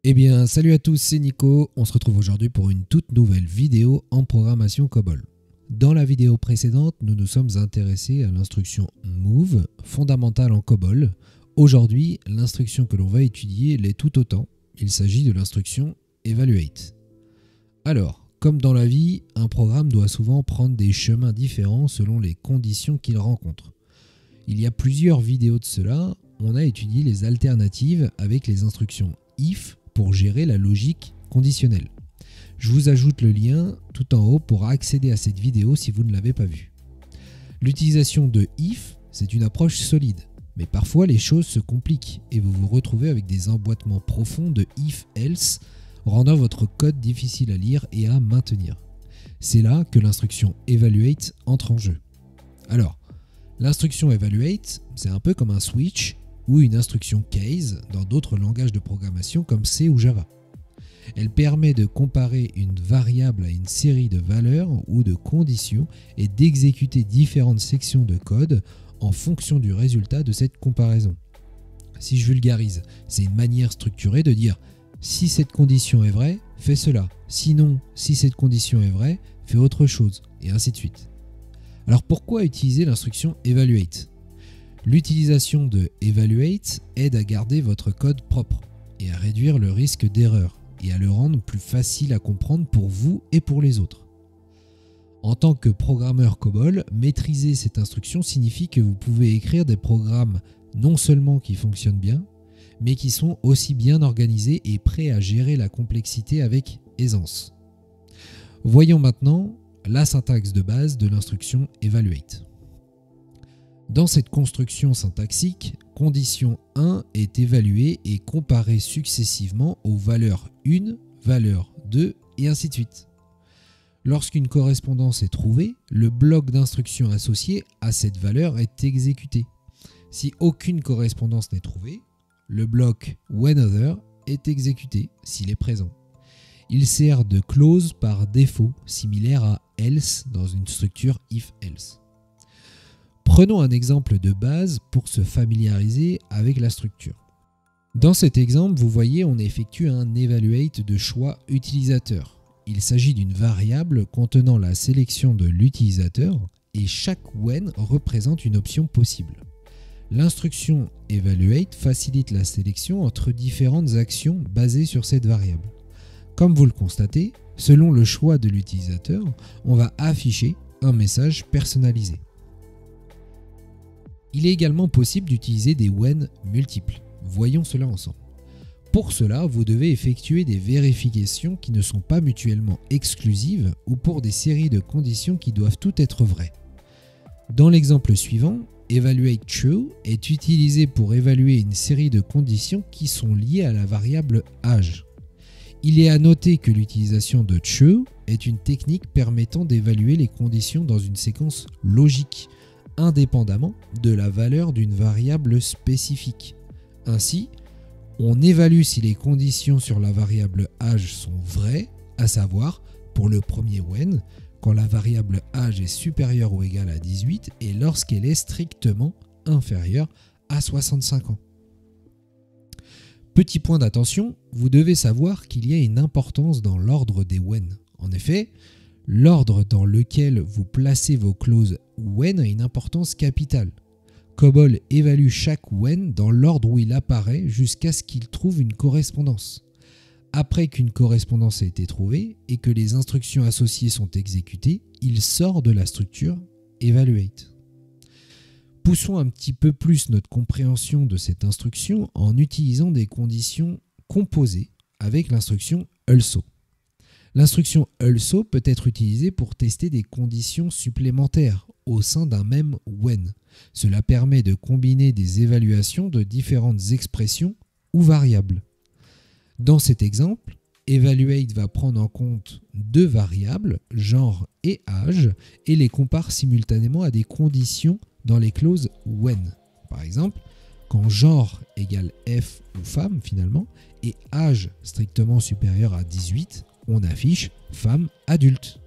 Eh bien, salut à tous, c'est Nico. On se retrouve aujourd'hui pour une toute nouvelle vidéo en programmation COBOL. Dans la vidéo précédente, nous nous sommes intéressés à l'instruction move, fondamentale en COBOL. Aujourd'hui, l'instruction que l'on va étudier l'est tout autant. Il s'agit de l'instruction evaluate. Alors, comme dans la vie, un programme doit souvent prendre des chemins différents selon les conditions qu'il rencontre. Il y a plusieurs vidéos de cela. On a étudié les alternatives avec les instructions if pour gérer la logique conditionnelle. Je vous ajoute le lien tout en haut pour accéder à cette vidéo si vous ne l'avez pas vue. L'utilisation de if, c'est une approche solide, mais parfois les choses se compliquent et vous vous retrouvez avec des emboîtements profonds de if-else, rendant votre code difficile à lire et à maintenir. C'est là que l'instruction evaluate entre en jeu. Alors, l'instruction evaluate, c'est un peu comme un switch ou une instruction case dans d'autres langages de programmation comme C ou Java. Elle permet de comparer une variable à une série de valeurs ou de conditions et d'exécuter différentes sections de code en fonction du résultat de cette comparaison. Si je vulgarise, c'est une manière structurée de dire si cette condition est vraie, fais cela. Sinon, si cette condition est vraie, fais autre chose, et ainsi de suite. Alors pourquoi utiliser l'instruction evaluate ? L'utilisation de evaluate aide à garder votre code propre et à réduire le risque d'erreur et à le rendre plus facile à comprendre pour vous et pour les autres. En tant que programmeur COBOL, maîtriser cette instruction signifie que vous pouvez écrire des programmes non seulement qui fonctionnent bien, mais qui sont aussi bien organisés et prêts à gérer la complexité avec aisance. Voyons maintenant la syntaxe de base de l'instruction evaluate. Dans cette construction syntaxique, condition 1 est évaluée et comparée successivement aux valeurs 1, valeur 2 et ainsi de suite. Lorsqu'une correspondance est trouvée, le bloc d'instruction associé à cette valeur est exécuté. Si aucune correspondance n'est trouvée, le bloc whenother est exécuté s'il est présent. Il sert de clause par défaut, similaire à else dans une structure if-else. Prenons un exemple de base pour se familiariser avec la structure. Dans cet exemple, vous voyez, on effectue un evaluate de choix utilisateur. Il s'agit d'une variable contenant la sélection de l'utilisateur et chaque when représente une option possible. L'instruction evaluate facilite la sélection entre différentes actions basées sur cette variable. Comme vous le constatez, selon le choix de l'utilisateur, on va afficher un message personnalisé. Il est également possible d'utiliser des when multiples. Voyons cela ensemble. Pour cela, vous devez effectuer des vérifications qui ne sont pas mutuellement exclusives ou pour des séries de conditions qui doivent toutes être vraies. Dans l'exemple suivant, evaluate true est utilisé pour évaluer une série de conditions qui sont liées à la variable âge. Il est à noter que l'utilisation de true est une technique permettant d'évaluer les conditions dans une séquence logique, indépendamment de la valeur d'une variable spécifique. Ainsi, on évalue si les conditions sur la variable âge sont vraies, à savoir, pour le premier when, quand la variable âge est supérieure ou égale à 18 et lorsqu'elle est strictement inférieure à 65 ans. Petit point d'attention, vous devez savoir qu'il y a une importance dans l'ordre des when. En effet, l'ordre dans lequel vous placez vos clauses when a une importance capitale. COBOL évalue chaque when dans l'ordre où il apparaît jusqu'à ce qu'il trouve une correspondance. Après qu'une correspondance a été trouvée et que les instructions associées sont exécutées, il sort de la structure evaluate. Poussons un petit peu plus notre compréhension de cette instruction en utilisant des conditions composées avec l'instruction also. L'instruction also peut être utilisée pour tester des conditions supplémentaires au sein d'un même when. Cela permet de combiner des évaluations de différentes expressions ou variables. Dans cet exemple, evaluate va prendre en compte deux variables, genre et âge, et les compare simultanément à des conditions dans les clauses when. Par exemple, quand genre égale F ou femme finalement, et âge strictement supérieur à 18, on affiche femme adulte.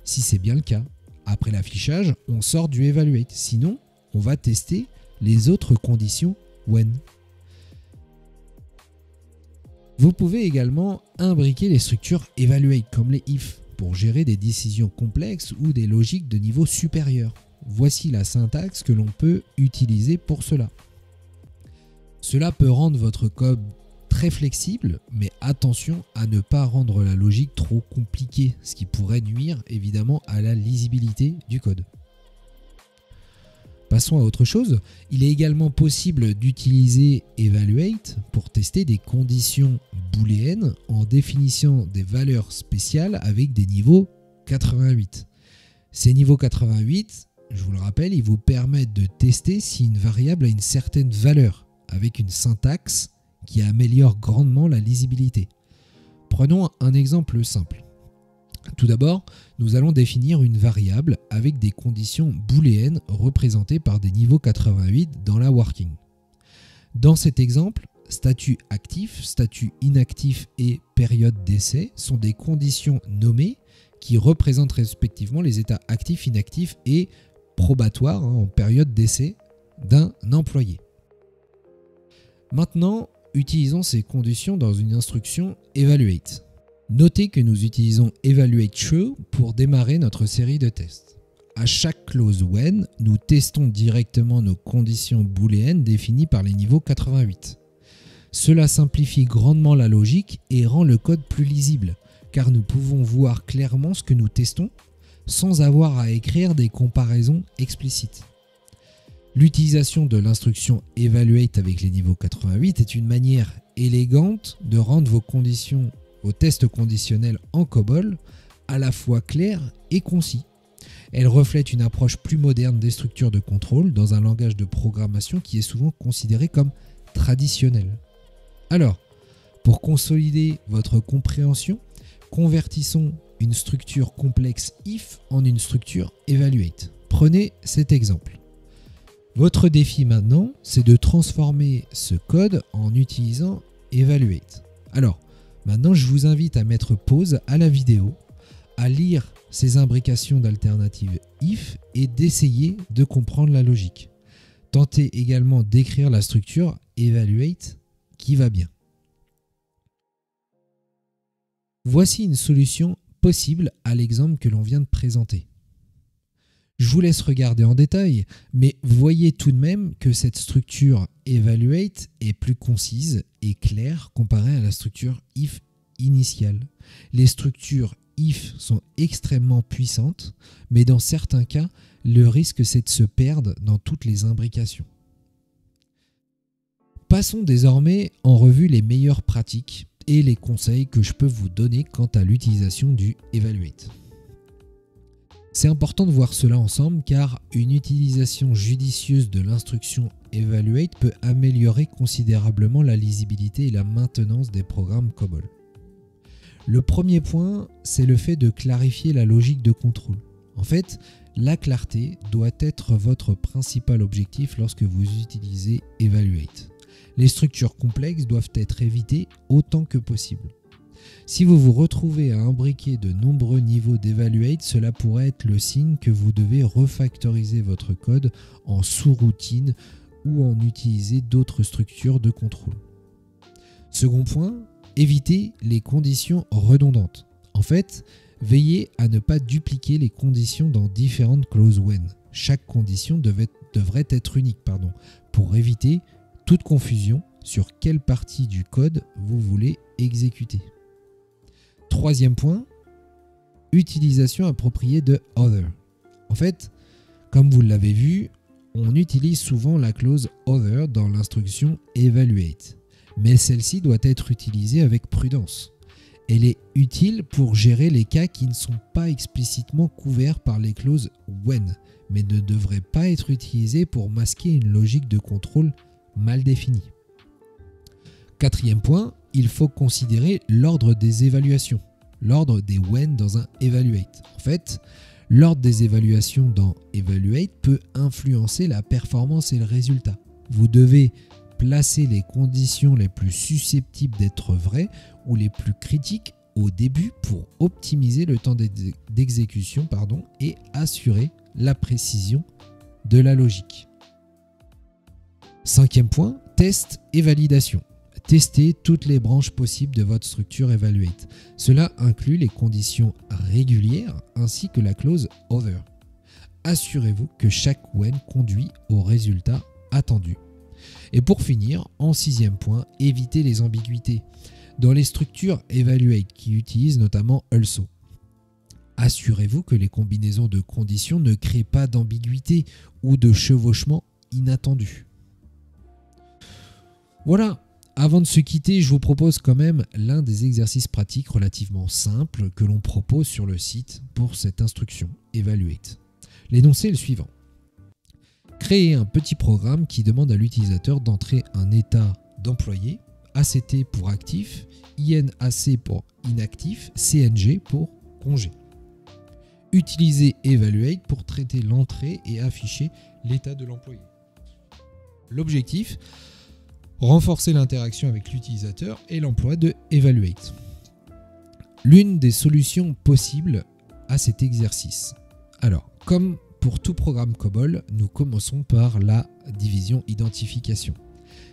Si c'est bien le cas, après l'affichage, on sort du evaluate. Sinon, on va tester les autres conditions when. Vous pouvez également imbriquer les structures evaluate comme les if pour gérer des décisions complexes ou des logiques de niveau supérieur. Voici la syntaxe que l'on peut utiliser pour cela. Cela peut rendre votre code très flexible, mais attention à ne pas rendre la logique trop compliquée, ce qui pourrait nuire évidemment à la lisibilité du code. Passons à autre chose. Il est également possible d'utiliser evaluate pour tester des conditions booléennes en définissant des valeurs spéciales avec des niveaux 88. Ces niveaux 88, je vous le rappelle, ils vous permettent de tester si une variable a une certaine valeur avec une syntaxe qui améliore grandement la lisibilité. Prenons un exemple simple. Tout d'abord, nous allons définir une variable avec des conditions booléennes représentées par des niveaux 88 dans la working. Dans cet exemple, statut actif, statut inactif et période d'essai sont des conditions nommées qui représentent respectivement les états actifs, inactifs et probatoires en période d'essai d'un employé. Maintenant, utilisons ces conditions dans une instruction evaluate. Notez que nous utilisons evaluate true pour démarrer notre série de tests. À chaque clause when, nous testons directement nos conditions booléennes définies par les niveaux 88. Cela simplifie grandement la logique et rend le code plus lisible, car nous pouvons voir clairement ce que nous testons sans avoir à écrire des comparaisons explicites. L'utilisation de l'instruction evaluate avec les niveaux 88 est une manière élégante de rendre vos tests conditionnels en COBOL à la fois clairs et concis. Elle reflète une approche plus moderne des structures de contrôle dans un langage de programmation qui est souvent considéré comme traditionnel. Alors, pour consolider votre compréhension, convertissons une structure complexe if en une structure evaluate. Prenez cet exemple. Votre défi maintenant, c'est de transformer ce code en utilisant evaluate. Alors, maintenant, je vous invite à mettre pause à la vidéo, à lire ces imbrications d'alternatives if et d'essayer de comprendre la logique. Tentez également d'écrire la structure evaluate qui va bien. Voici une solution possible à l'exemple que l'on vient de présenter. Je vous laisse regarder en détail, mais voyez tout de même que cette structure evaluate est plus concise et claire comparée à la structure if initiale. Les structures if sont extrêmement puissantes, mais dans certains cas, le risque c'est de se perdre dans toutes les imbrications. Passons désormais en revue les meilleures pratiques et les conseils que je peux vous donner quant à l'utilisation du evaluate. C'est important de voir cela ensemble car une utilisation judicieuse de l'instruction evaluate peut améliorer considérablement la lisibilité et la maintenance des programmes COBOL. Le premier point, c'est le fait de clarifier la logique de contrôle. En fait, la clarté doit être votre principal objectif lorsque vous utilisez evaluate. Les structures complexes doivent être évitées autant que possible. Si vous vous retrouvez à imbriquer de nombreux niveaux d'evaluate, cela pourrait être le signe que vous devez refactoriser votre code en sous-routine ou en utiliser d'autres structures de contrôle. Second point, évitez les conditions redondantes. En fait, veillez à ne pas dupliquer les conditions dans différentes clauses when. Chaque condition devrait être unique pour éviter toute confusion sur quelle partie du code vous voulez exécuter. Troisième point, utilisation appropriée de other. En fait, comme vous l'avez vu, on utilise souvent la clause other dans l'instruction evaluate, mais celle-ci doit être utilisée avec prudence. Elle est utile pour gérer les cas qui ne sont pas explicitement couverts par les clauses when, mais ne devrait pas être utilisée pour masquer une logique de contrôle mal définie. Quatrième point, il faut considérer l'ordre des évaluations, l'ordre des when dans un evaluate. En fait, l'ordre des évaluations dans evaluate peut influencer la performance et le résultat. Vous devez placer les conditions les plus susceptibles d'être vraies ou les plus critiques au début pour optimiser le temps d'exécution et assurer la précision de la logique. 5e point, test et validation. Testez toutes les branches possibles de votre structure Evaluate. Cela inclut les conditions régulières ainsi que la clause Other. Assurez-vous que chaque when conduit au résultat attendu. Et pour finir, en 6e point, évitez les ambiguïtés. Dans les structures Evaluate qui utilisent notamment Also, assurez-vous que les combinaisons de conditions ne créent pas d'ambiguïté ou de chevauchement inattendu. Voilà. Avant de se quitter, je vous propose quand même l'un des exercices pratiques relativement simples que l'on propose sur le site pour cette instruction Evaluate. L'énoncé est le suivant. Créez un petit programme qui demande à l'utilisateur d'entrer un état d'employé, ACT pour actif, INAC pour inactif, CNG pour congé. Utilisez Evaluate pour traiter l'entrée et afficher l'état de l'employé. L'objectif, renforcer l'interaction avec l'utilisateur et l'emploi de Evaluate. L'une des solutions possibles à cet exercice. Alors, comme pour tout programme COBOL, nous commençons par la division identification.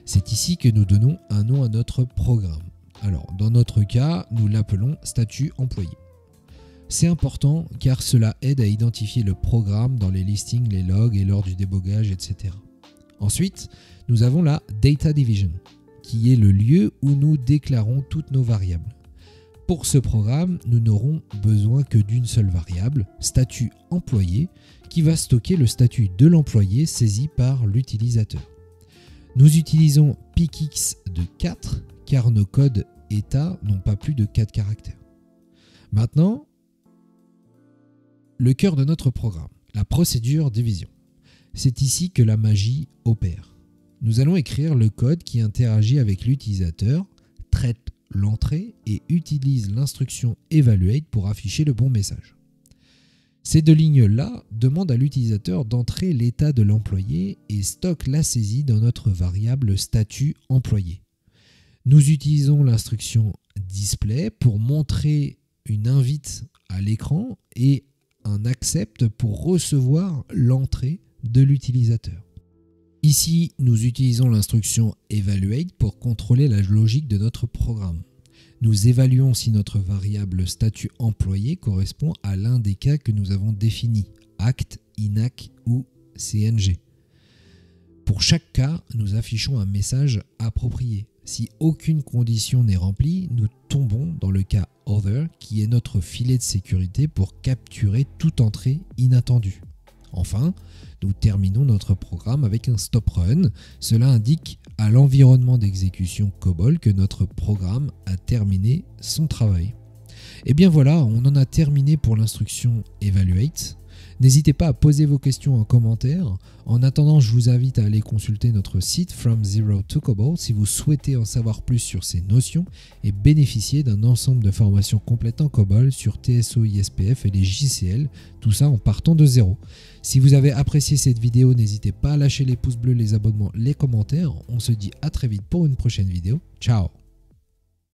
C'est ici que nous donnons un nom à notre programme. Alors, dans notre cas, nous l'appelons statut employé. C'est important car cela aide à identifier le programme dans les listings, les logs et lors du débogage, etc. Ensuite, nous avons la Data Division, qui est le lieu où nous déclarons toutes nos variables. Pour ce programme, nous n'aurons besoin que d'une seule variable, statut employé, qui va stocker le statut de l'employé saisi par l'utilisateur. Nous utilisons PICX de 4, car nos codes état n'ont pas plus de 4 caractères. Maintenant, le cœur de notre programme, la procédure division. C'est ici que la magie opère. Nous allons écrire le code qui interagit avec l'utilisateur, traite l'entrée et utilise l'instruction Evaluate pour afficher le bon message. Ces deux lignes-là demandent à l'utilisateur d'entrer l'état de l'employé et stockent la saisie dans notre variable statut employé. Nous utilisons l'instruction Display pour montrer une invite à l'écran et un accept pour recevoir l'entrée de l'utilisateur. Ici, nous utilisons l'instruction Evaluate pour contrôler la logique de notre programme. Nous évaluons si notre variable statut employé correspond à l'un des cas que nous avons définis, ACT, INAC ou CNG. Pour chaque cas, nous affichons un message approprié. Si aucune condition n'est remplie, nous tombons dans le cas Other, qui est notre filet de sécurité pour capturer toute entrée inattendue. Enfin, nous terminons notre programme avec un stop run. Cela indique à l'environnement d'exécution COBOL que notre programme a terminé son travail. Et bien voilà, on en a terminé pour l'instruction Evaluate. N'hésitez pas à poser vos questions en commentaire. En attendant, je vous invite à aller consulter notre site From Zero to COBOL si vous souhaitez en savoir plus sur ces notions et bénéficier d'un ensemble de formations complètes en COBOL sur TSO, ISPF et les JCL, tout ça en partant de zéro. Si vous avez apprécié cette vidéo, n'hésitez pas à lâcher les pouces bleus, les abonnements, les commentaires. On se dit à très vite pour une prochaine vidéo. Ciao!